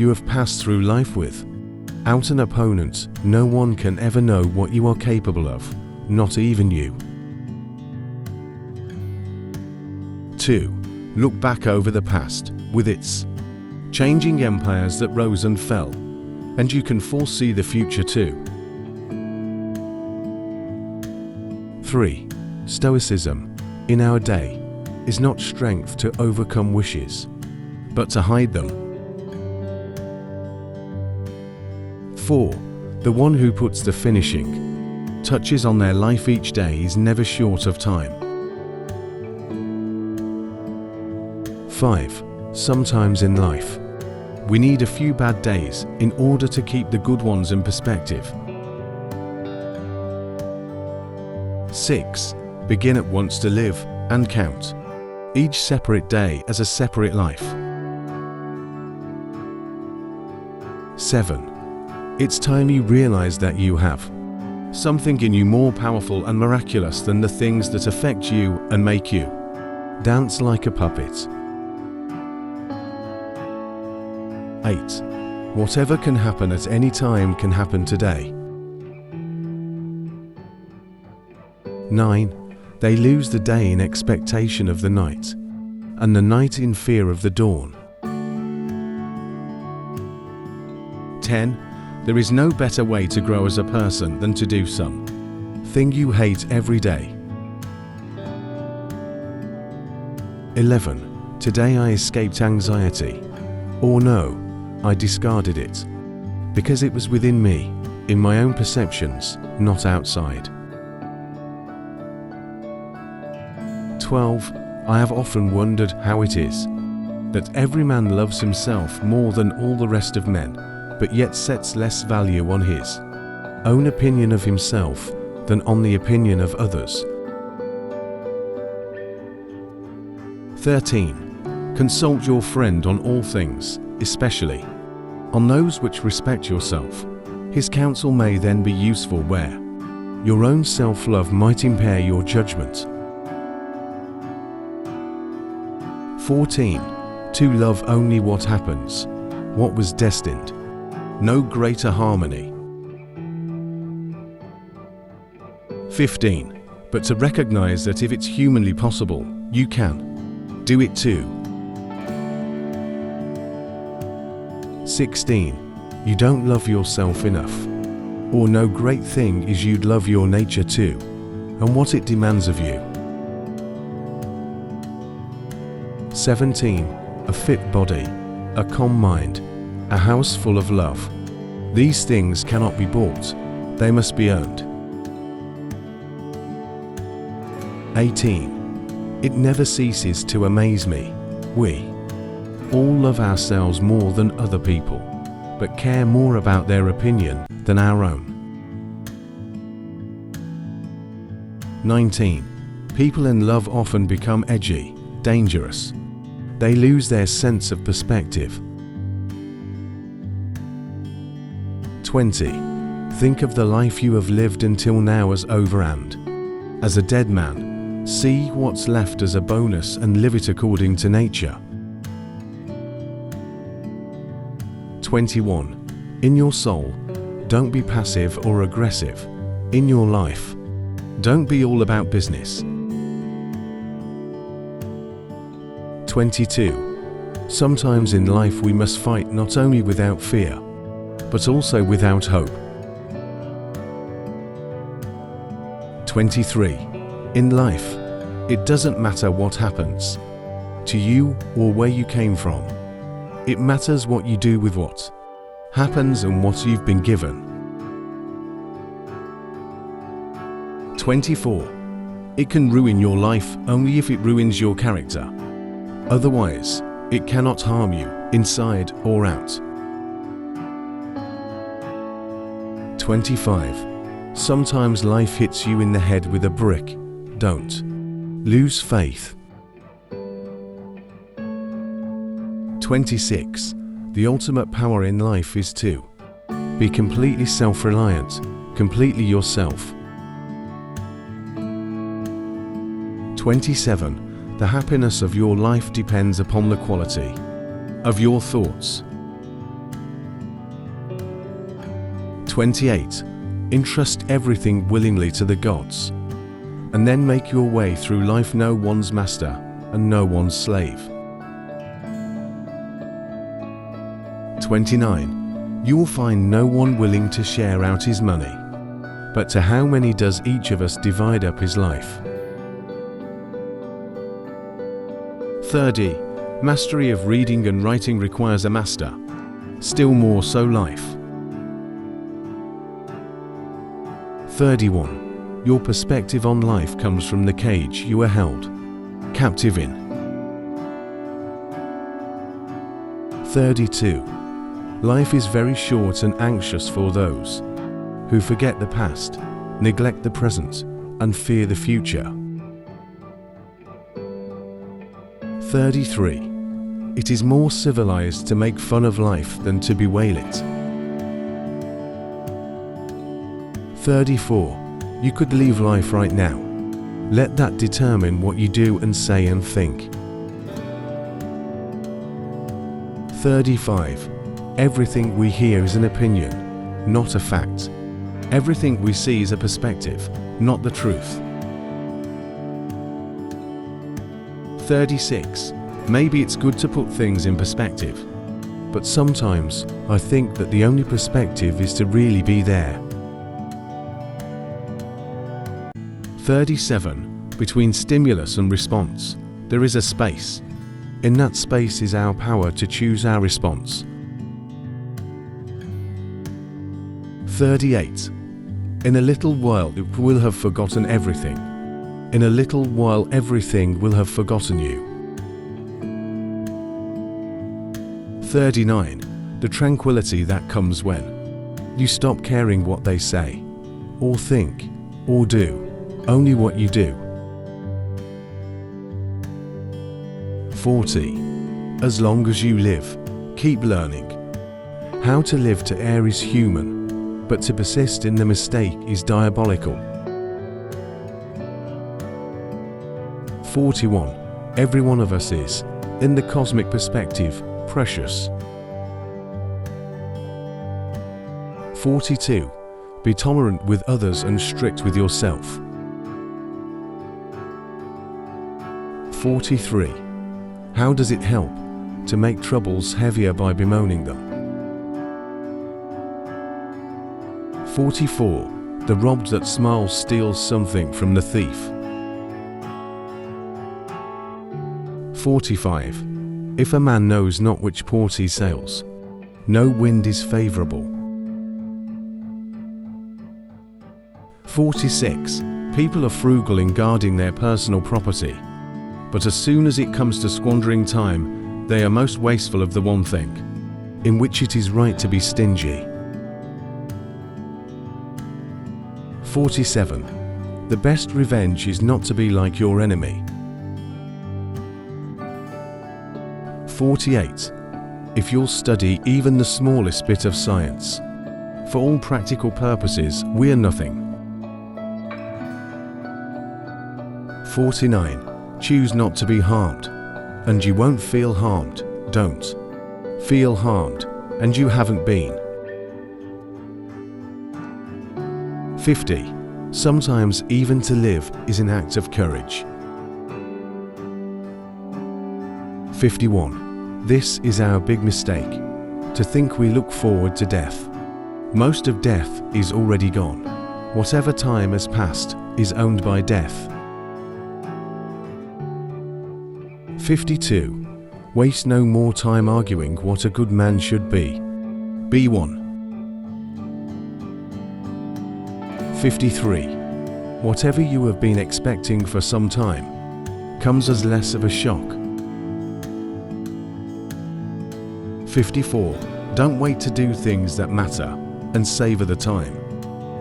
you have passed through life with. Out an opponent, no one can ever know what you are capable of, not even you. 2. Look back over the past, with its changing empires that rose and fell, and you can foresee the future too. 3. Stoicism, in our day, is not strength to overcome wishes, but to hide them. 4. The one who puts the finishing touches on their life each day is never short of time. 5. Sometimes in life, we need a few bad days in order to keep the good ones in perspective. 6. Begin at once to live and count each separate day as a separate life. 7. It's time you realize that you have something in you more powerful and miraculous than the things that affect you and make you dance like a puppet. 8. Whatever can happen at any time can happen today. 9. They lose the day in expectation of the night, and the night in fear of the dawn. 10. There is no better way to grow as a person than to do something you hate every day. 11. Today I escaped anxiety. Or no, I discarded it, because it was within me, in my own perceptions, not outside. 12. I have often wondered how it is that every man loves himself more than all the rest of men, but yet sets less value on his own opinion of himself than on the opinion of others. 13. Consult your friend on all things, especially on those which respect yourself. His counsel may then be useful where your own self-love might impair your judgment. 14. To love only what happens, what was destined. No greater harmony. 15. But to recognize that if it's humanly possible, you can do it too. 16. You don't love yourself enough. Or no great thing is you'd love your nature too, and what it demands of you. 17. A fit body, a calm mind, a house full of love. These things cannot be bought, they must be earned. 18. It never ceases to amaze me. We all love ourselves more than other people, but care more about their opinion than our own. 19. People in love often become edgy, dangerous. They lose their sense of perspective. 20. Think of the life you have lived until now as over and, as a dead man, see what's left as a bonus and live it according to nature. 21. In your soul, don't be passive or aggressive. In your life, don't be all about business. 22. Sometimes in life we must fight not only without fear, but also without hope. 23. In life, it doesn't matter what happens to you or where you came from. It matters what you do with what happens and what you've been given. 24. It can ruin your life only if it ruins your character. Otherwise, it cannot harm you, inside or out. 25. Sometimes life hits you in the head with a brick. Don't lose faith. 26. The ultimate power in life is to be completely self-reliant, completely yourself. 27. The happiness of your life depends upon the quality of your thoughts. 28. Entrust everything willingly to the gods, and then make your way through life no one's master and no one's slave. 29. You will find no one willing to share out his money, but to how many does each of us divide up his life? 30. Mastery of reading and writing requires a master, still more so life. 31. Your perspective on life comes from the cage you are held captive in. 32. Life is very short and anxious for those who forget the past, neglect the present, and fear the future. 33. It is more civilized to make fun of life than to bewail it. 34. You could leave life right now. Let that determine what you do and say and think. 35. Everything we hear is an opinion, not a fact. Everything we see is a perspective, not the truth. 36. Maybe it's good to put things in perspective, but sometimes I think that the only perspective is to really be there. 37. Between stimulus and response, there is a space. In that space is our power to choose our response. 38. In a little while it will have forgotten everything. In a little while everything will have forgotten you. 39. The tranquility that comes when you stop caring what they say, or think, or do, only what you do. 40. As long as you live, keep learning. How to live to err is human, but to persist in the mistake is diabolical. 41. Every one of us is, in the cosmic perspective, precious. 42. Be tolerant with others and strict with yourself. 43. How does it help to make troubles heavier by bemoaning them? 44. The robbed that smiles steals something from the thief. 45. If a man knows not which port he sails, no wind is favourable. 46. People are frugal in guarding their personal property, but as soon as it comes to squandering time, they are most wasteful of the one thing, in which it is right to be stingy. 47. The best revenge is not to be like your enemy. 48. If you'll study even the smallest bit of science, for all practical purposes, we are nothing. 49. Choose not to be harmed, and you won't feel harmed. Don't feel harmed, and you haven't been. 50. Sometimes even to live is an act of courage. 51. This is our big mistake, to think we look forward to death. Most of death is already gone. Whatever time has passed is owned by death. 52. Waste no more time arguing what a good man should be. Be one. 53. Whatever you have been expecting for some time comes as less of a shock. 54. Don't wait to do things that matter and savor the time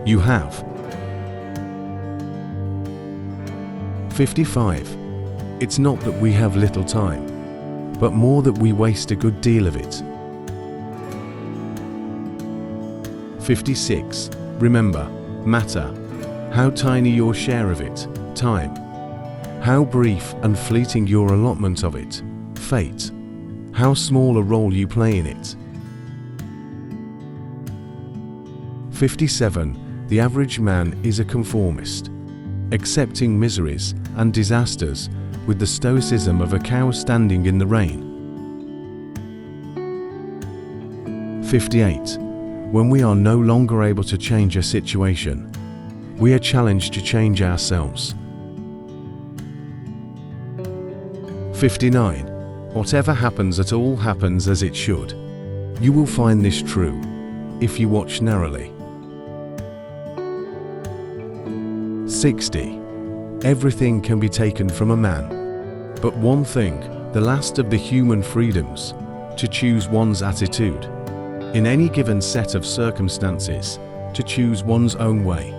you have. 55. It's not that we have little time, but more that we waste a good deal of it. 56. Remember, matter, how tiny your share of it, time, how brief and fleeting your allotment of it, fate, how small a role you play in it. 57. The average man is a conformist, accepting miseries and disasters with the stoicism of a cow standing in the rain. 58. When we are no longer able to change a situation, we are challenged to change ourselves. 59. Whatever happens at all happens as it should. You will find this true if you watch narrowly. 60. Everything can be taken from a man, but one thing, the last of the human freedoms, to choose one's attitude. In any given set of circumstances, to choose one's own way.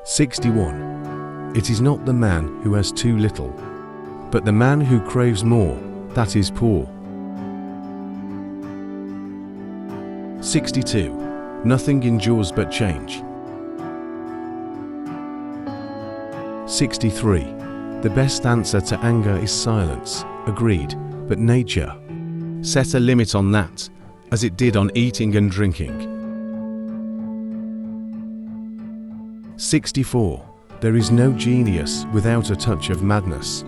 61. It is not the man who has too little, but the man who craves more that is poor. 62. Nothing endures but change. 63. The best answer to anger is silence. Agreed, but nature set a limit on that, as it did on eating and drinking. 64. There is no genius without a touch of madness.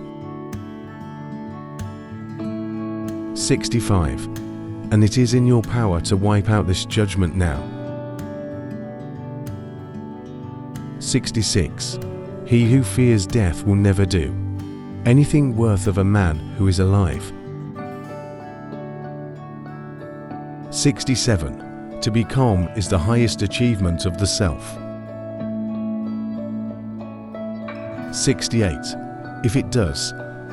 65. And it is in your power to wipe out this judgment now. 66. He who fears death will never do anything worth of a man who is alive. 67. To be calm is the highest achievement of the self. 68. If it does,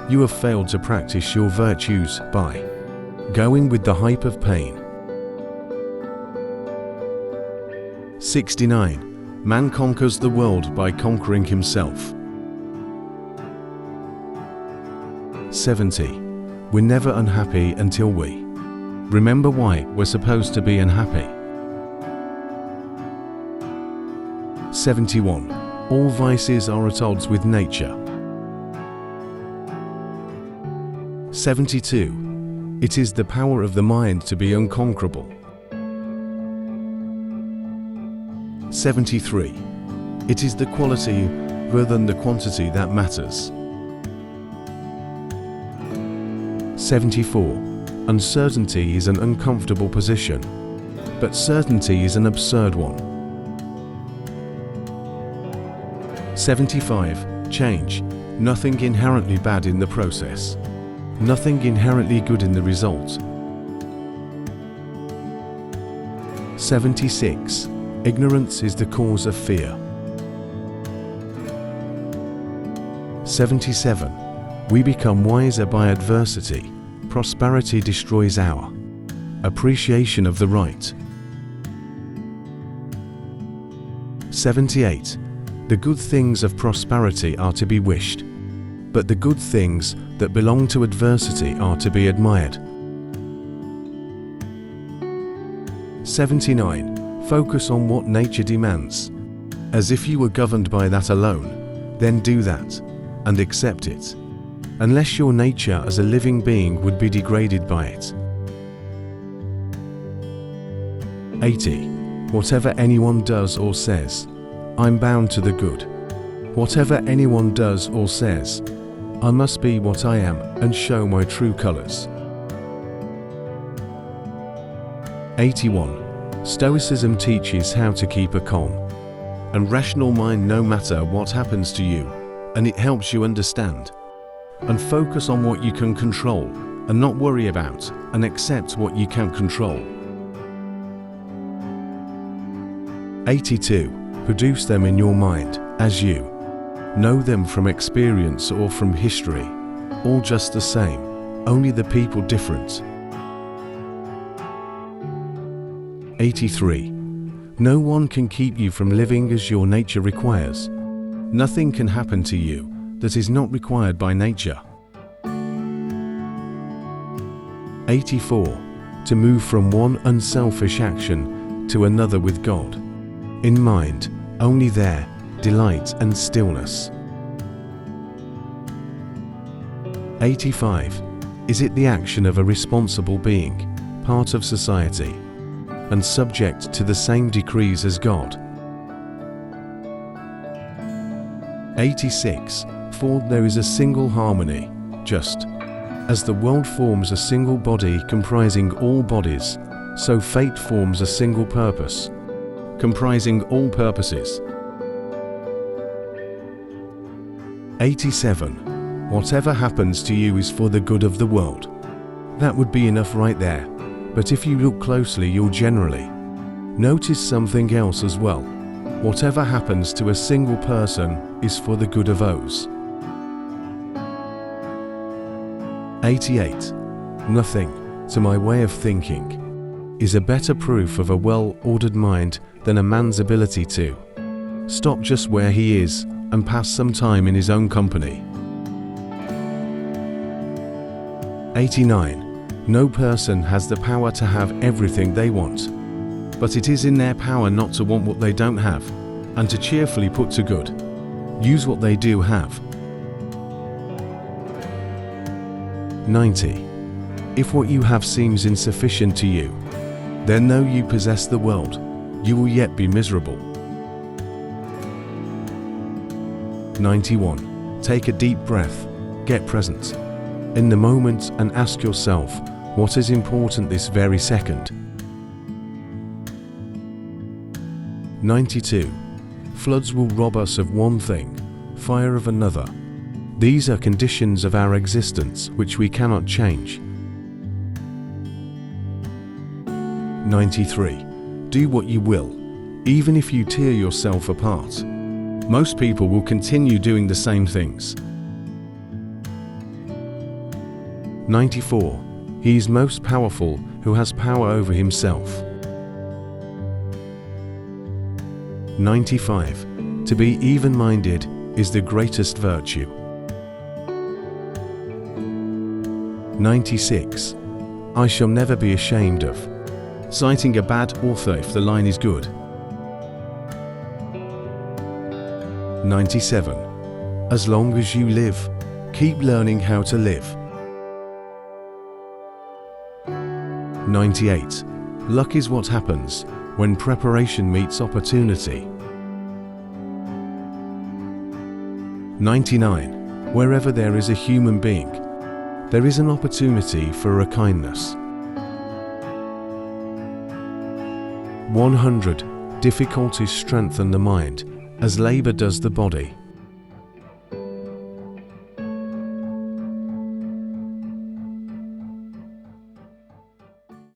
you have failed to practice your virtues by going with the hype of pain. 69. Man conquers the world by conquering himself. 70. We're never unhappy until we remember why we're supposed to be unhappy. 71. All vices are at odds with nature. 72. It is the power of the mind to be unconquerable. 73. It is the quality rather than the quantity that matters. 74. Uncertainty is an uncomfortable position, but certainty is an absurd one. 75. Change. Nothing inherently bad in the process. Nothing inherently good in the result. 76. Ignorance is the cause of fear. 77. We become wiser by adversity. Prosperity destroys our appreciation of the right. 78. The good things of prosperity are to be wished, but the good things that belong to adversity are to be admired. 79. Focus on what nature demands. As if you were governed by that alone, then do that, and accept it, unless your nature as a living being would be degraded by it. 80. Whatever anyone does or says, I'm bound to the good. Whatever anyone does or says, I must be what I am and show my true colors. 81. Stoicism teaches how to keep a calm and rational mind no matter what happens to you, and it helps you understand and focus on what you can control and not worry about and accept what you can't control. 82. Produce them in your mind as you know them from experience or from history, all just the same, only the people different. 83. No one can keep you from living as your nature requires. Nothing can happen to you that is not required by nature. 84. To move from one unselfish action to another with God in mind, only there, delight and stillness. 85. Is it the action of a responsible being, part of society, and subject to the same decrees as God. 86. For there is a single harmony, just as the world forms a single body comprising all bodies, so fate forms a single purpose, comprising all purposes. 87. Whatever happens to you is for the good of the world. That would be enough right there, but if you look closely you'll generally notice something else as well. Whatever happens to a single person is for the good of those. 88. Nothing, to my way of thinking, is a better proof of a well-ordered mind than a man's ability to stop just where he is and pass some time in his own company. 89. No person has the power to have everything they want, but it is in their power not to want what they don't have, and to cheerfully put to good use what they do have. 90. If what you have seems insufficient to you, then though you possess the world, you will yet be miserable. 91. Take a deep breath, get present in the moment and ask yourself what is important this very second. 92. Floods will rob us of one thing, fire of another. These are conditions of our existence which we cannot change. 93. Do what you will, even if you tear yourself apart. Most people will continue doing the same things. 94. He is most powerful who has power over himself. 95. To be even-minded is the greatest virtue. 96. I shall never be ashamed of citing a bad author if the line is good. 97. As long as you live, keep learning how to live. 98. Luck is what happens when preparation meets opportunity. 99. Wherever there is a human being, there is an opportunity for a kindness. 100. Difficulties strengthen the mind, as labor does the body.